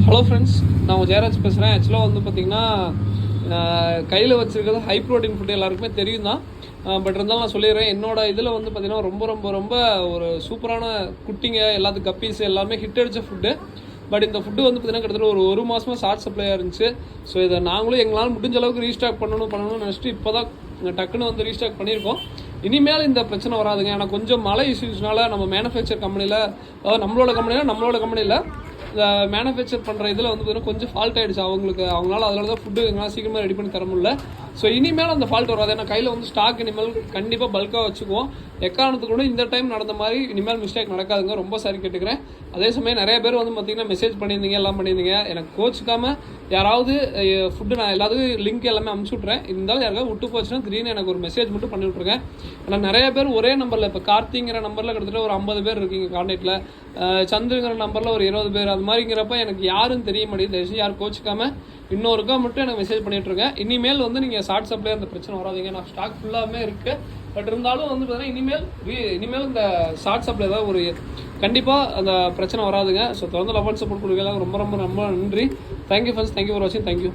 Hello friends, நான் உங்கள் ஜெயராஜ் பேசுகிறேன். ஆக்சுவலாக வந்து பார்த்திங்கன்னா கையில் வச்சுருக்கிறது ஹை ப்ரோட்டீன் ஃபுட்டு எல்லாருக்குமே தெரியும் தான். பட் இருந்தாலும் நான் சொல்லிடுறேன், என்னோட இதில் வந்து பார்த்திங்கன்னா ரொம்ப ரொம்ப ரொம்ப ஒரு சூப்பரான குட்டிங்க எல்லாத்துக்கும் கப்பீஸ் எல்லாமே ஹிட் அடித்த ஃபுட்டு. பட் இந்த ஃபுட்டு வந்து பார்த்திங்கன்னா கிட்டத்தட்ட ஒரு மாதமாக ஷார்ட் சப்ளையாக இருந்துச்சு. ஸோ இதை நாங்களும் எங்களால் முடிஞ்ச அளவுக்கு ரீஸ்டாக் பண்ணணும்னு நினச்சிட்டு இப்போ தான் டக்குன்னு வந்து ரீஸ்டாக் பண்ணியிருக்கோம். இனிமேல் இந்த பிரச்சனை வராதுங்க. ஏன்னா கொஞ்சம் மழை இஷ்யூஸ்னால நம்ம மேனுஃபேக்சர் கம்பெனியில், அதாவது நம்மளோட கம்பெனியில் இந்த மேனுஃபேக்சர் பண்ணுற இதில் வந்து பார்த்தீங்கன்னா கொஞ்சம் ஃபால்ட் ஆகிடுச்சு அவங்களால. அதனால தான் ஃபுட்டு எங்களால் சீக்கிரமாக ரெடி பண்ணி தர முடியல. ஸோ இனிமேல் அந்த ஃபால்ட் வராது. ஏன்னா கையில் வந்து ஸ்டாக் இனிமேல் கண்டிப்பாக பல்காக வச்சுக்குவோம். எக்காரணத்துக்கு கூட இந்த டைம் நடந்த மாதிரி இனிமேல் மிஸ்டேக் நடக்காதுங்க. ரொம்ப சாரி கேட்டுக்கிறேன். அதே சமயம் நிறைய பேர் வந்து பார்த்திங்கன்னா மெசேஜ் பண்ணியிருந்தீங்க, எல்லாம் பண்ணியிருந்தீங்க. எனக்கு கோச்சிக்காமல் யாராவது ஃபுட்டு நான் எல்லாத்துக்கும் லிங்க் எல்லாமே அனுப்பிச்சி விட்றேன். இருந்தாலும் யாராவது விட்டு போச்சுன்னா திடீர்னு எனக்கு ஒரு மெசேஜ் மட்டும் பண்ணி விட்ருங்க. ஏன்னா நிறைய பேர் ஒரே நம்பரில், இப்போ கார்த்திங்கிற நம்பரில் கிட்டத்தட்ட ஒரு 50 பேர் இருக்கீங்க கான்டாக்டில், சந்துங்கிற நம்பரில் ஒரு 20 பேர், அது மாதிரிங்கிறப்ப எனக்கு யாரும் தெரிய மாட்டேங்குது. தயவுசெய்து யாரும் கோச்சிக்காமல் இன்னொருக்கா மட்டும் எனக்கு மெசேஜ் பண்ணிட்டுருக்கேன். இனிமேல் வந்து நீங்கள் ஷார்ட் சப்ளை அந்த பிரச்சனை வராதிங்க. நான் ஸ்டாக் ஃபுல்லாகவே இருக்குது. பட் இருந்தாலும் வந்து பார்த்தீங்கன்னா இனிமேல் இந்த ஷார்ட் சப்ளை தான் ஒரு கண்டிப்பாக அந்த பிரச்சனை வராதுங்க. ஸோ தொடர்ந்து லவ் அண்ட் சப்போர்ட் கொடுக்கலாம். ரொம்ப ரொம்ப ரொம்ப நன்றி. தேங்க்யூ ஃப்ரெண்ட்ஸ், தேங்க்யூ ஃபார் வாட்சிங். தேங்க்யூ.